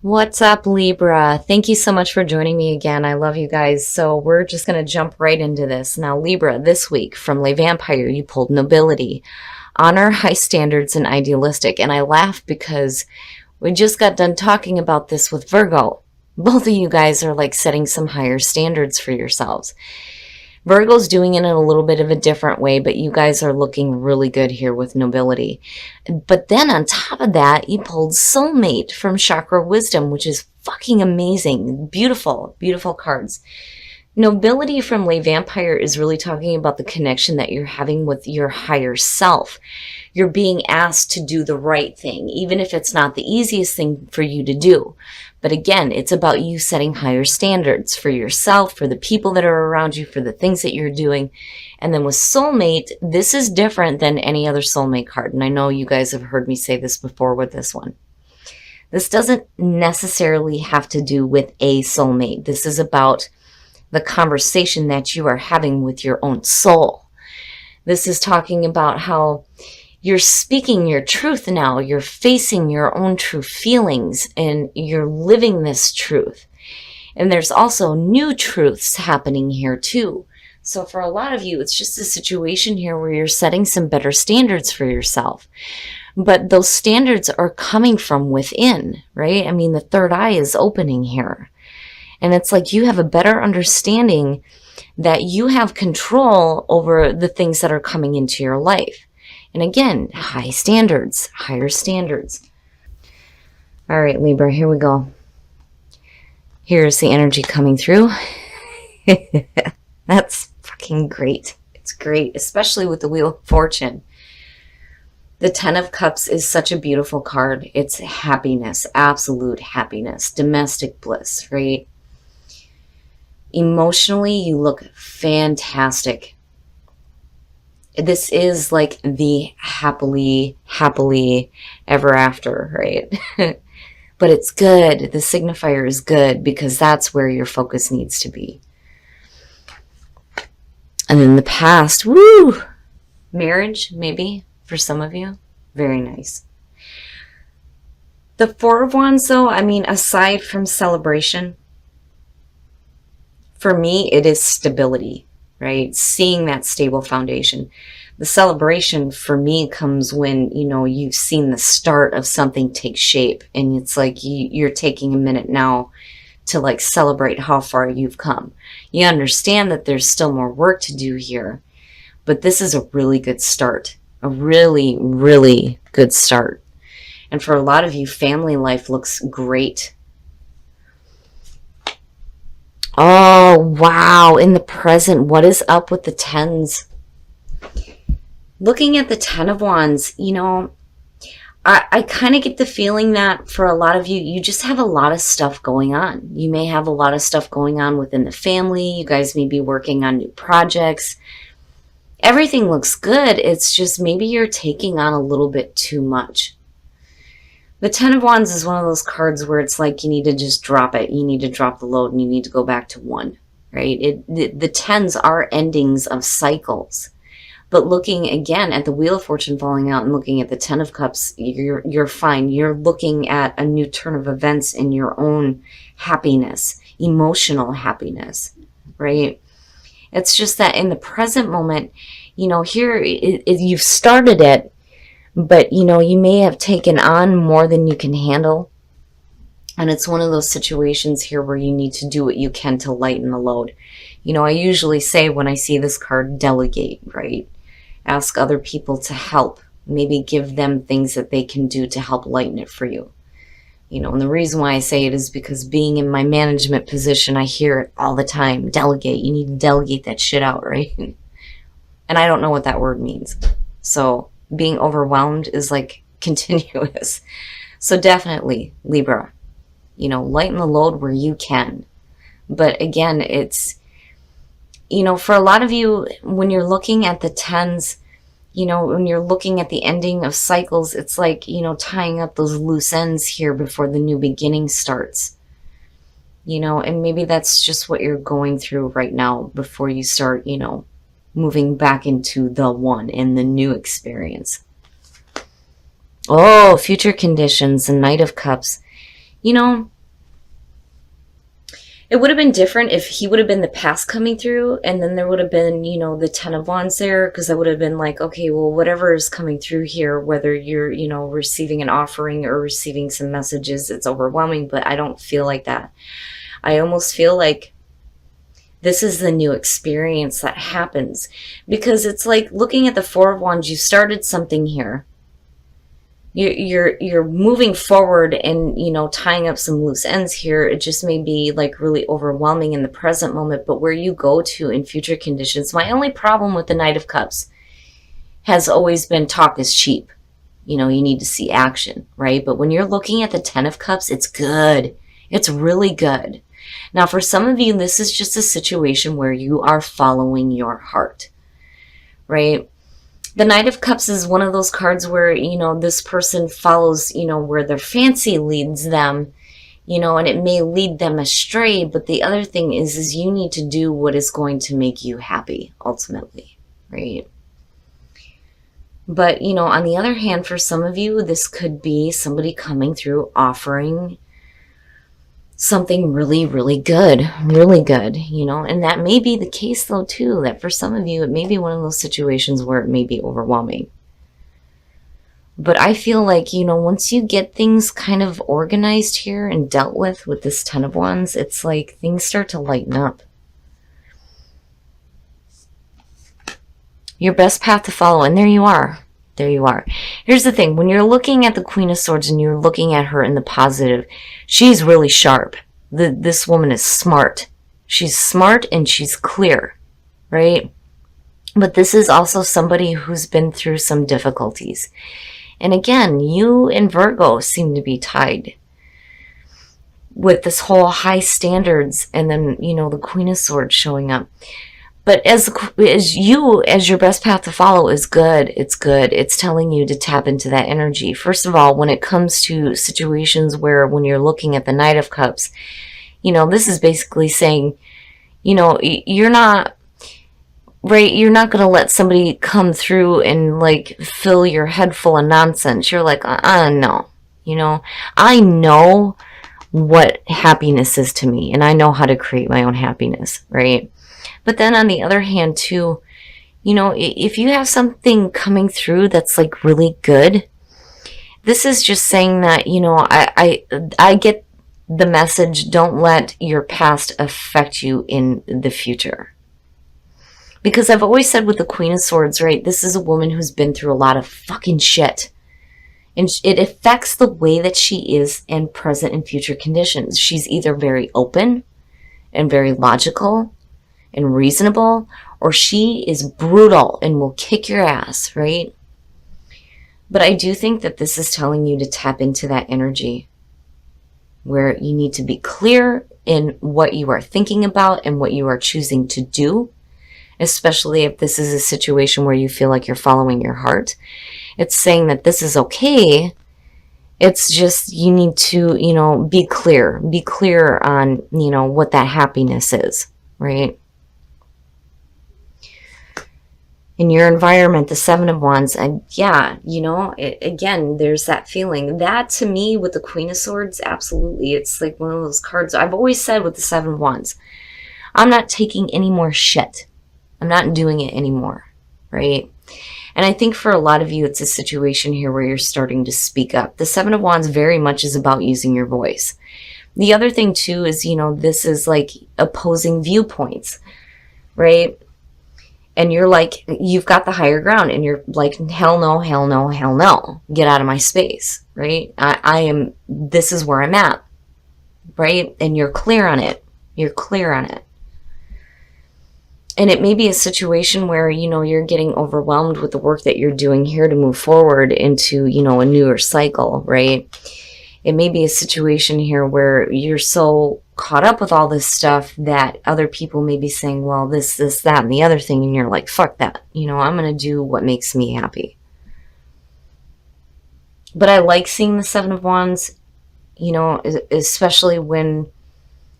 What's up, Libra? Thank you so much for joining me again. I love you guys. So we're just going to jump right into this. Now, Libra, this week from Le Vampire, you pulled nobility, honor, high standards, and idealistic. And I laugh because we just got done talking about this with Virgo. Both of you guys are like setting some higher standards for yourselves. Virgo's doing it in a little bit of a different way, but you guys are looking really good here with nobility. But then on top of that, you pulled soulmate from Chakra Wisdom, which is fucking amazing. Beautiful, beautiful cards. Nobility from Le Vampire is really talking about the connection that you're having with your higher self. You're being asked to do the right thing, even if it's not the easiest thing for you to do. But again, it's about you setting higher standards for yourself, for the people that are around you, for the things that you're doing. And then with soulmate, this is different than any other soulmate card. And I know you guys have heard me say this before with this one. This doesn't necessarily have to do with a soulmate. This is about the conversation that you are having with your own soul. This is talking about how you're speaking your truth now. You're facing your own true feelings and you're living this truth. And there's also new truths happening here too. So for a lot of you, it's just a situation here where you're setting some better standards for yourself. But those standards are coming from within, right? I mean, the third eye is opening here. And it's like you have a better understanding that you have control over the things that are coming into your life. And again, high standards, higher standards. All right, Libra, here we go. Here's the energy coming through. That's fucking great. It's great, especially with the Wheel of Fortune. The Ten of Cups is such a beautiful card. It's happiness, absolute happiness, domestic bliss, right? Emotionally, you look fantastic. This is like the happily ever after, right? But it's good. The signifier is good because that's where your focus needs to be. And then the past, woo! Marriage, maybe, for some of you. Very nice. The Four of Wands, though, I mean, aside from celebration, for me, it is stability, right? Seeing that stable foundation. The celebration for me comes when, you know, you've seen the start of something take shape and it's like you're taking a minute now to like celebrate how far you've come. You understand that there's still more work to do here, but this is a really good start, a really, really good start. And for a lot of you, family life looks great. Oh, wow. In the present, what is up with the tens? Looking at the Ten of Wands, you know, I kind of get the feeling that for a lot of you, you just have a lot of stuff going on. You may have a lot of stuff going on within the family. You guys may be working on new projects. Everything looks good. It's just maybe you're taking on a little bit too much. The Ten of Wands is one of those cards where it's like you need to just drop it. You need to drop the load and you need to go back to one, right? The tens are endings of cycles. But looking again at the Wheel of Fortune falling out and looking at the Ten of Cups, you're fine. You're looking at a new turn of events in your own happiness, emotional happiness, right? It's just that in the present moment, you know, here you've started it, but, you know, you may have taken on more than you can handle. And it's one of those situations here where you need to do what you can to lighten the load. You know, I usually say when I see this card, delegate, right? Ask other people to help. Maybe give them things that they can do to help lighten it for you. You know, and the reason why I say it is because being in my management position, I hear it all the time. Delegate. You need to delegate that shit out, right? And I don't know what that word means. So being overwhelmed is like continuous. So definitely, Libra, you know, lighten the load where you can. But again, it's, you know, for a lot of you, when you're looking at the tens, you know, when you're looking at the ending of cycles, it's like, you know, tying up those loose ends here before the new beginning starts. You know, and maybe that's just what you're going through right now before you start, you know, moving back into the one and the new experience. Oh, future conditions, the Knight of Cups. You know, It would have been different if he would have been the past coming through, and then there would have been, you know, the Ten of Wands there, because I would have been like, okay, well, whatever is coming through here, whether you're, you know, receiving an offering or receiving some messages, it's overwhelming, but I don't feel like that. I almost feel like this is the new experience that happens, because it's like looking at the Four of Wands, you started something here. You're moving forward and, you know, tying up some loose ends here. It just may be like really overwhelming in the present moment, but where you go to in future conditions. My only problem with the Knight of Cups has always been talk is cheap. You know, you need to see action, right? But when you're looking at the Ten of Cups, it's good. It's really good. Now, for some of you, this is just a situation where you are following your heart, right? The Knight of Cups is one of those cards where, you know, this person follows, you know, where their fancy leads them, you know, and it may lead them astray. But the other thing is you need to do what is going to make you happy, ultimately, right? But, you know, on the other hand, for some of you, this could be somebody coming through offering something really, really good, you know, and that may be the case though too, that for some of you, it may be one of those situations where it may be overwhelming. But I feel like, you know, once you get things kind of organized here and dealt with this Ten of Wands, it's like things start to lighten up. Your best path to follow, and there you are. There you are. Here's the thing. When you're looking at the Queen of Swords and you're looking at her in the positive, she's really sharp. This woman is smart. She's smart and she's clear, right? But this is also somebody who's been through some difficulties. And again, you and Virgo seem to be tied with this whole high standards and then, you know, the Queen of Swords showing up. But as your best path to follow is good. It's good. It's telling you to tap into that energy. First of all, when it comes to situations where when you're looking at the Knight of Cups, you know, this is basically saying, you know, you're not, right, you're not going to let somebody come through and like fill your head full of nonsense. You're like, no, you know, I know what happiness is to me and I know how to create my own happiness, right? But then on the other hand too, you know, if you have something coming through that's like really good, this is just saying that, you know, I get the message, don't let your past affect you in the future. Because I've always said with the Queen of Swords, right, this is a woman who's been through a lot of fucking shit. And it affects the way that she is in present and future conditions. She's either very open and very logical and reasonable, or she is brutal and will kick your ass, right? But I do think that this is telling you to tap into that energy where you need to be clear in what you are thinking about and what you are choosing to do, especially if this is a situation where you feel like you're following your heart. It's saying that this is okay. It's just you need to, you know, be clear on, you know, what that happiness is, right? In your environment, the Seven of Wands, and yeah, you know, again, there's that feeling. That to me with the Queen of Swords, absolutely. It's like one of those cards. I've always said with the Seven of Wands, I'm not taking any more shit. I'm not doing it anymore, right? And I think for a lot of you, it's a situation here where you're starting to speak up. The Seven of Wands very much is about using your voice. The other thing too is, you know, this is like opposing viewpoints, right? And you're like, you've got the higher ground and you're like, hell no, hell no, hell no. Get out of my space, right? This is where I'm at, right? And you're clear on it. You're clear on it. And it may be a situation where, you know, you're getting overwhelmed with the work that you're doing here to move forward into, you know, a newer cycle, right? It may be a situation here where you're so caught up with all this stuff that other people may be saying, well, this, that, and the other thing. And you're like, fuck that. You know, I'm going to do what makes me happy. But I like seeing the Seven of Wands, you know, especially when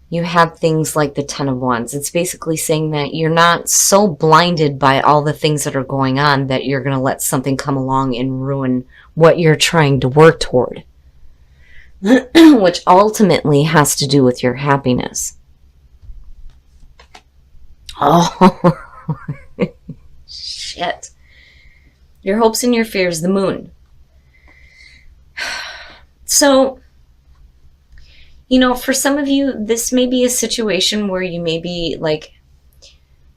you have things like the Ten of Wands. It's basically saying that you're not so blinded by all the things that are going on that you're going to let something come along and ruin what you're trying to work toward. Which ultimately has to do with your happiness. Oh, shit. Your hopes and your fears, the moon. So, for some of you, this may be a situation where you may be like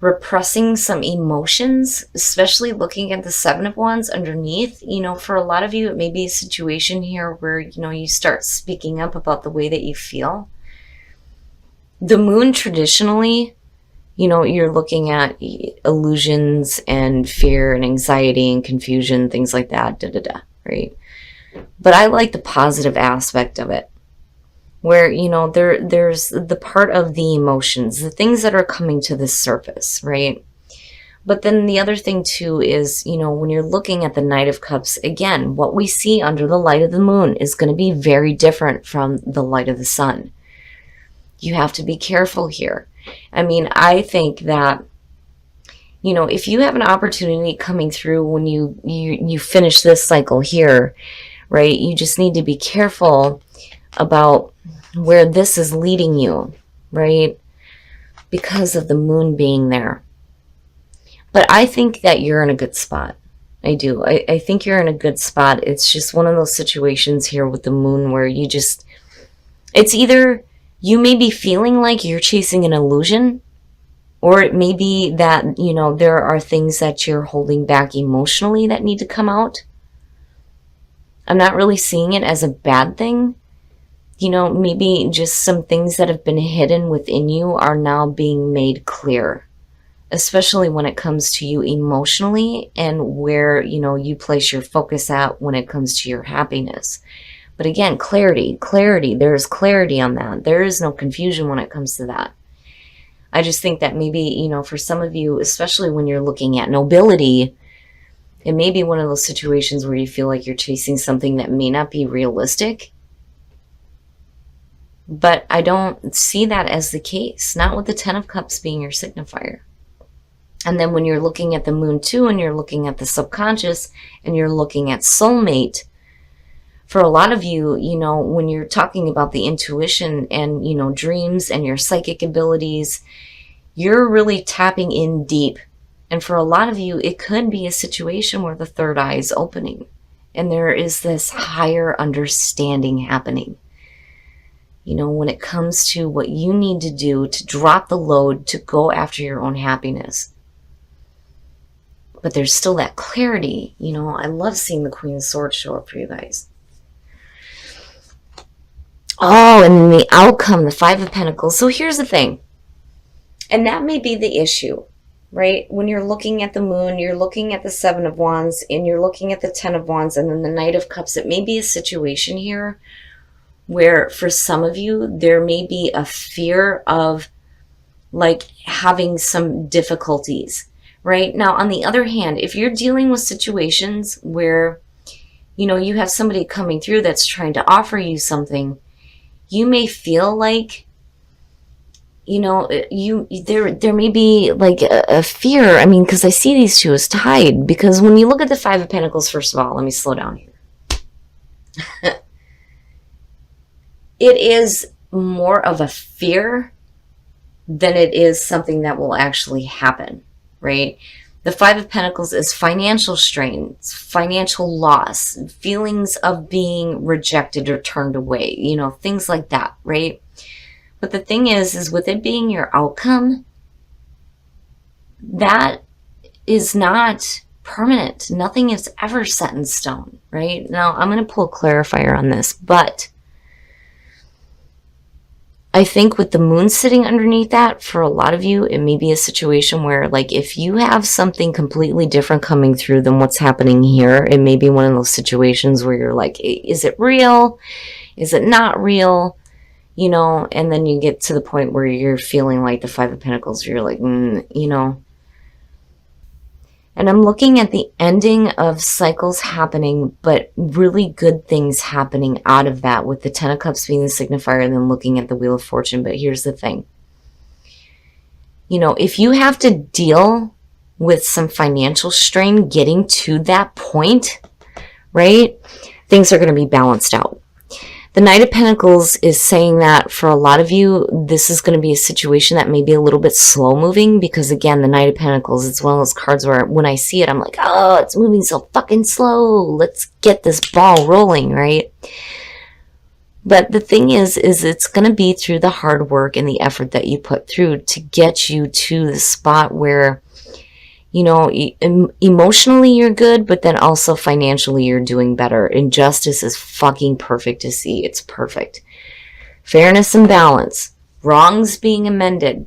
repressing some emotions, especially looking at the Seven of Wands underneath. For a lot of you, it may be a situation here where, you start speaking up about the way that you feel. The moon traditionally, you're looking at illusions and fear and anxiety and confusion, things like that, right? But I like the positive aspect of it, where, there's the part of the emotions, the things that are coming to the surface, right? But then the other thing too is, when you're looking at the Knight of Cups, again, what we see under the light of the moon is going to be very different from the light of the sun. You have to be careful here. I mean, I think that, if you have an opportunity coming through when you finish this cycle here, right, you just need to be careful about where this is leading you, right, because of the moon being there. But I think that you're in a good spot. I do. I think you're in a good spot. It's just one of those situations here with the moon where it's either you may be feeling like you're chasing an illusion, or it may be that, there are things that you're holding back emotionally that need to come out. I'm not really seeing it as a bad thing. Maybe just some things that have been hidden within you are now being made clear, especially when it comes to you emotionally and where, you place your focus at when it comes to your happiness. But again, clarity, there's clarity on that. There is no confusion when it comes to that. I just think that maybe, for some of you, especially when you're looking at nobility, it may be one of those situations where you feel like you're chasing something that may not be realistic. But I don't see that as the case, not with the Ten of Cups being your signifier. And then when you're looking at the moon too, and you're looking at the subconscious, and you're looking at soulmate, for a lot of you, when you're talking about the intuition and, dreams and your psychic abilities, you're really tapping in deep. And for a lot of you, it could be a situation where the third eye is opening and there is this higher understanding happening. When it comes to what you need to do to drop the load, to go after your own happiness. But there's still that clarity. I love seeing the Queen of Swords show up for you guys. Oh, and then the outcome, the Five of Pentacles. So here's the thing. And that may be the issue, right? When you're looking at the moon, you're looking at the Seven of Wands, and you're looking at the Ten of Wands, and then the Knight of Cups. It may be a situation here where for some of you, there may be a fear of like having some difficulties, right? Now, on the other hand, if you're dealing with situations where, you have somebody coming through that's trying to offer you something, you may feel like, there may be like a fear. I mean, because I see these two as tied, because when you look at the Five of Pentacles, first of all, let me slow down here. It is more of a fear than it is something that will actually happen, right? The Five of Pentacles is financial strain, financial loss, feelings of being rejected or turned away, things like that, right? But the thing is with it being your outcome, that is not permanent. Nothing is ever set in stone, right? Now, I'm going to pull a clarifier on this, but I think with the moon sitting underneath that, for a lot of you, it may be a situation where, like, if you have something completely different coming through than what's happening here, it may be one of those situations where you're like, is it real? Is it not real? And then you get to the point where you're feeling like the Five of Pentacles, you're like, And I'm looking at the ending of cycles happening, but really good things happening out of that, with the Ten of Cups being the signifier and then looking at the Wheel of Fortune. But here's the thing. If you have to deal with some financial strain getting to that point, right, things are going to be balanced out. The Knight of Pentacles is saying that for a lot of you, this is going to be a situation that may be a little bit slow moving, because again, the Knight of Pentacles, it's one of those cards where when I see it, I'm like, oh, it's moving so fucking slow. Let's get this ball rolling, right? But the thing is it's going to be through the hard work and the effort that you put through to get you to the spot where, you know, emotionally you're good, but then also financially you're doing better. And justice is fucking perfect to see. It's perfect. Fairness and balance. Wrongs being amended.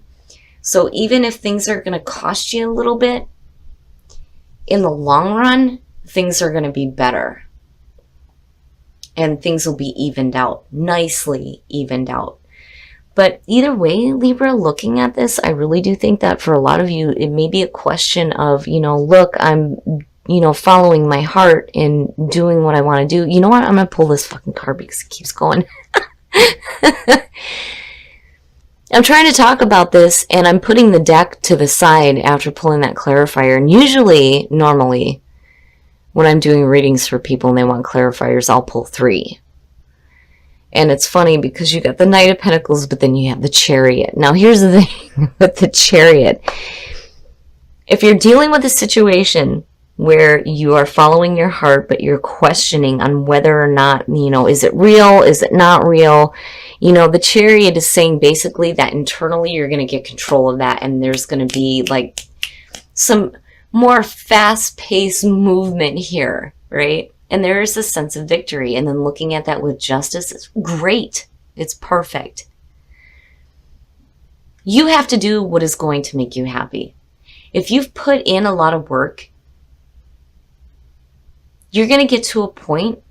So even if things are going to cost you a little bit, in the long run, things are going to be better. And things will be evened out. Nicely evened out. But either way, Libra, looking at this, I really do think that for a lot of you, it may be a question of, you know, look, I'm, you know, following my heart and doing what I want to do. You know what? I'm going to pull this fucking card because it keeps going. I'm trying to talk about this, and I'm putting the deck to the side after pulling that clarifier. And usually, normally, when I'm doing readings for people and they want clarifiers, I'll pull 3. And it's funny because you got the Knight of Pentacles, but then you have the Chariot. Now, here's the thing with the Chariot. If you're dealing with a situation where you are following your heart, but you're questioning on whether or not, you know, is it real? Is it not real? You know, the Chariot is saying basically that internally you're going to get control of that, and there's going to be like some more fast-paced movement here, right? And there is a sense of victory. And then looking at that with justice is great. It's perfect. You have to do what is going to make you happy. If you've put in a lot of work, you're going to get to a point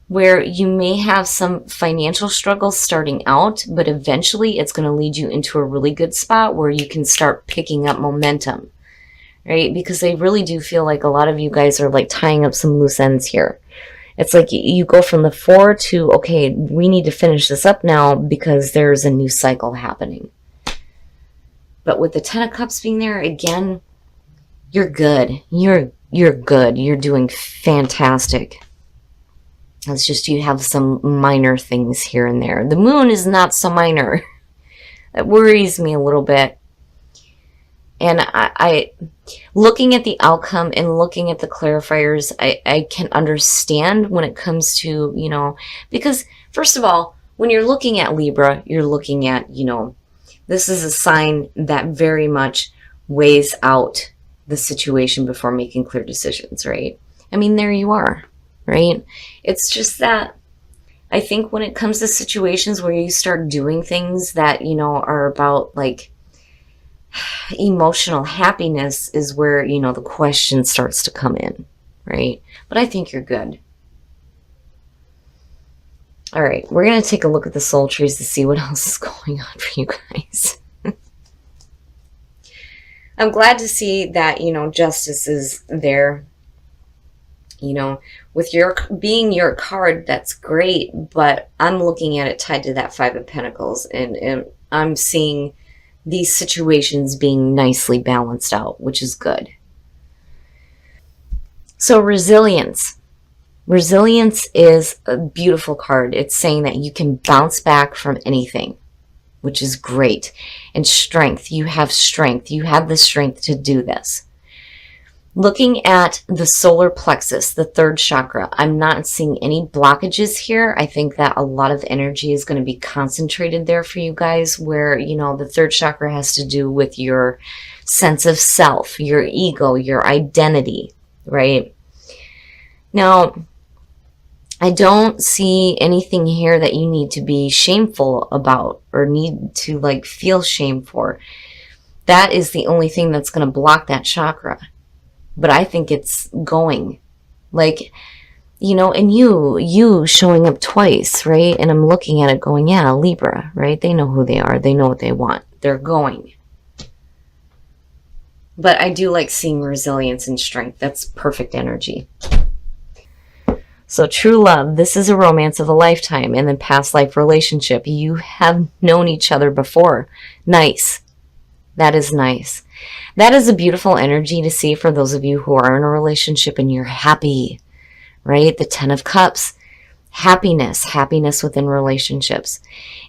where you may have some financial struggles starting out, but eventually it's going to lead you into a really good spot where you can start picking up momentum. Right? Because I really do feel like a lot of you guys are like tying up some loose ends here. It's like you go from the 4 to, okay, we need to finish this up now because there's a new cycle happening. But with the 10 of Cups being there, again, you're good. You're good. You're doing fantastic. It's just you have some minor things here and there. The moon is not so minor. That worries me a little bit. And I looking at the outcome and looking at the clarifiers, I can understand when it comes to, you know, because first of all, when you're looking at Libra, you're looking at, you know, this is a sign that very much weighs out the situation before making clear decisions, right? I mean, there you are, right? It's just that I think when it comes to situations where you start doing things that, you know, are about like emotional happiness is where, you know, the question starts to come in, right? But I think you're good. All right, we're going to take a look at the soul trees to see what else is going on for you guys. I'm glad to see that, you know, justice is there. You know, with your being your card, that's great, but I'm looking at it tied to that 5 of Pentacles, and I'm seeing these situations being nicely balanced out, which is good. So resilience. Resilience is a beautiful card. It's saying that you can bounce back from anything, which is great. And strength. You have strength. You have the strength to do this. Looking at the solar plexus, the 3rd chakra, I'm not seeing any blockages here. I think that a lot of energy is going to be concentrated there for you guys, where, you know, the 3rd chakra has to do with your sense of self, your ego, your identity, right? Now, I don't see anything here that you need to be shameful about or need to like feel shame for. That is the only thing that's going to block that chakra. But I think it's going, like, you know, and you showing up twice, right? And I'm looking at it going, yeah, Libra, right? They know who they are. They know what they want. They're going. But I do like seeing resilience and strength. That's perfect energy. So true love, this is a romance of a lifetime, and then past life relationship. You have known each other before. Nice. That is nice. That is a beautiful energy to see for those of you who are in a relationship and you're happy, right? The 10 of Cups. Happiness within relationships.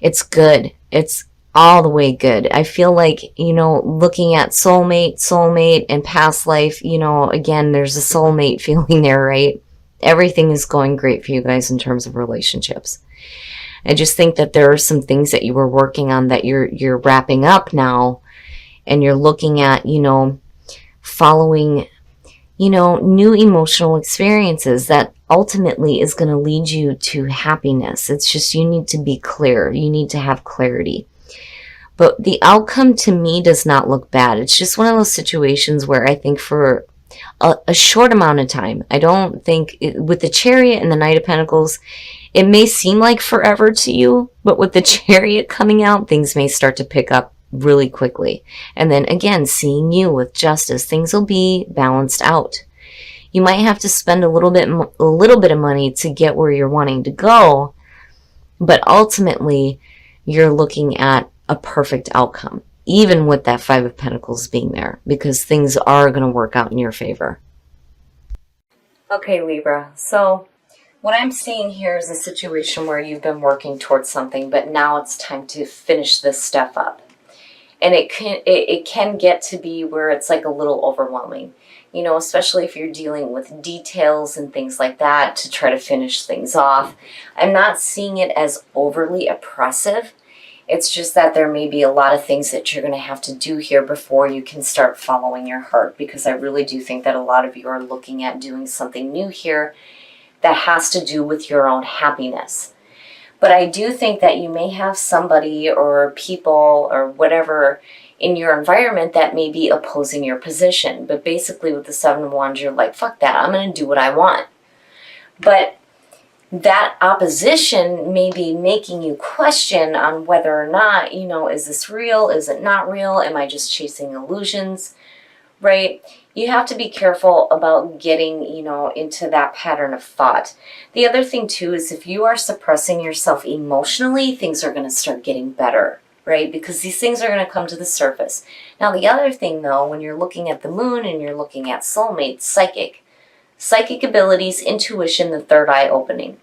It's good. It's all the way good. I feel like, looking at soulmate, and past life, again, there's a soulmate feeling there, right? Everything is going great for you guys in terms of relationships. I just think that there are some things that you were working on that you're wrapping up now, and you're looking at, following, new emotional experiences that ultimately is going to lead you to happiness. It's just you need to be clear. You need to have clarity. But the outcome to me does not look bad. It's just one of those situations where I think for a short amount of time, I don't think, with the Chariot and the Knight of Pentacles, it may seem like forever to you, but with the Chariot coming out, things may start to pick up really quickly. And then again, seeing you with Justice, things will be balanced out. You might have to spend a little bit of money to get where you're wanting to go, but ultimately you're looking at a perfect outcome, even with that Five of Pentacles being there, because things are going to work out in your favor. Okay, Libra. So what I'm seeing here is a situation where you've been working towards something, but now it's time to finish this stuff up. And it can get to be where it's like a little overwhelming, especially if you're dealing with details and things like that to try to finish things off. I'm not seeing it as overly oppressive. It's just that there may be a lot of things that you're going to have to do here before you can start following your heart, because I really do think that a lot of you are looking at doing something new here that has to do with your own happiness. But I do think that you may have somebody or people or whatever in your environment that may be opposing your position. But basically with the Seven of Wands, you're like, fuck that, I'm going to do what I want. But that opposition may be making you question on whether or not, is this real? Is it not real? Am I just chasing illusions? Right? You have to be careful about getting, into that pattern of thought. The other thing too is if you are suppressing yourself emotionally, things are going to start getting better, right? Because these things are going to come to the surface. Now, the other thing though, when you're looking at the moon and you're looking at soulmates, psychic abilities, intuition, the third eye opening,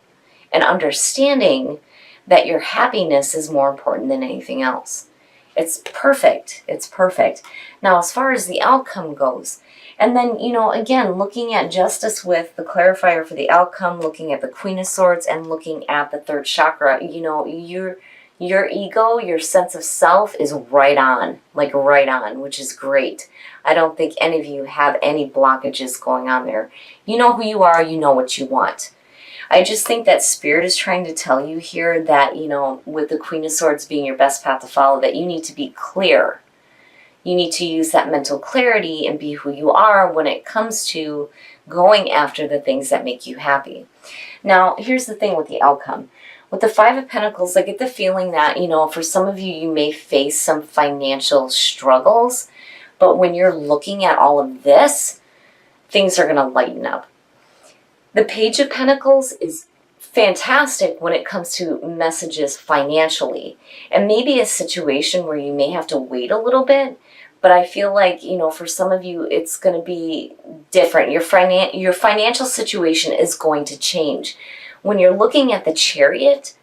and understanding that your happiness is more important than anything else. It's perfect. It's perfect. Now, as far as the outcome goes, and then, again, looking at Justice with the clarifier for the outcome, looking at the Queen of Swords and looking at the third chakra, your ego, your sense of self is right on, which is great. I don't think any of you have any blockages going on there. You know who you are, you know what you want. I just think that Spirit is trying to tell you here that, with the Queen of Swords being your best path to follow, that you need to be clear. You need to use that mental clarity and be who you are when it comes to going after the things that make you happy. Now, here's the thing with the outcome. With the Five of Pentacles, I get the feeling that, for some of you, you may face some financial struggles, but when you're looking at all of this, things are going to lighten up. The Page of Pentacles is fantastic when it comes to messages financially, and maybe a situation where you may have to wait a little bit, but I feel like, for some of you, it's going to be different. Your financial situation is going to change. When you're looking at the Chariot,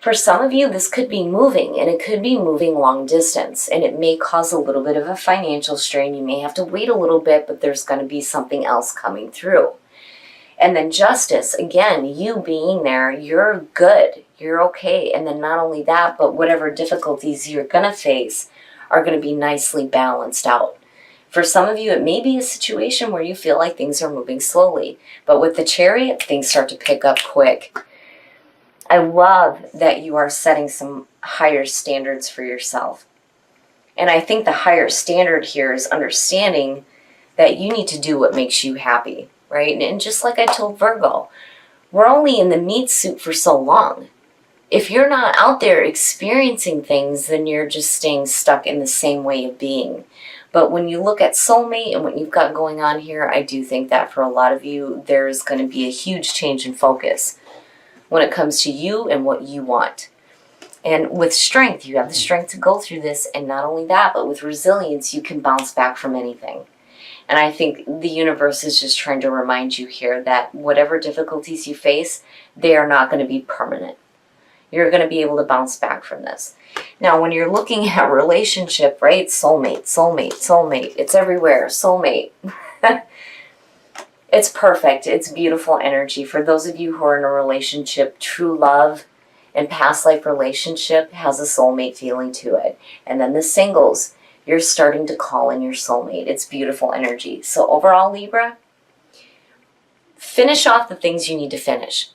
for some of you, this could be moving, and it could be moving long distance, and it may cause a little bit of a financial strain. You may have to wait a little bit, but there's going to be something else coming through. And then Justice, again, you being there, you're good, you're okay. And then not only that, but whatever difficulties you're going to face are going to be nicely balanced out. For some of you, it may be a situation where you feel like things are moving slowly. But with the Chariot, things start to pick up quick. I love that you are setting some higher standards for yourself. And I think the higher standard here is understanding that you need to do what makes you happy. Right? And just like I told Virgo, we're only in the meat suit for so long. If you're not out there experiencing things, then you're just staying stuck in the same way of being. But when you look at soulmate and what you've got going on here, I do think that for a lot of you, there's going to be a huge change in focus when it comes to you and what you want. And with strength, you have the strength to go through this. And not only that, but with resilience, you can bounce back from anything. And I think the universe is just trying to remind you here that whatever difficulties you face, they are not going to be permanent. You're going to be able to bounce back from this. Now, when you're looking at relationship, right? Soulmate, soulmate, soulmate. It's everywhere. Soulmate. It's perfect. It's beautiful energy. For those of you who are in a relationship, true love and past life relationship has a soulmate feeling to it. And then the singles, you're starting to call in your soulmate. It's beautiful energy. So overall, Libra, finish off the things you need to finish,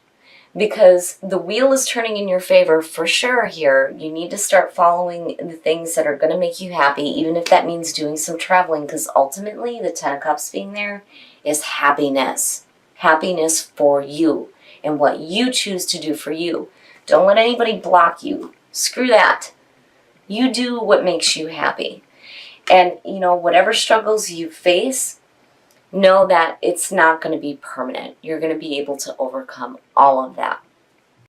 because the wheel is turning in your favor for sure here. You need to start following the things that are going to make you happy, even if that means doing some traveling, because ultimately the Ten of Cups being there is happiness. Happiness for you and what you choose to do for you. Don't let anybody block you. Screw that. You do what makes you happy. And, you know, whatever struggles you face, know that it's not going to be permanent. You're going to be able to overcome all of that.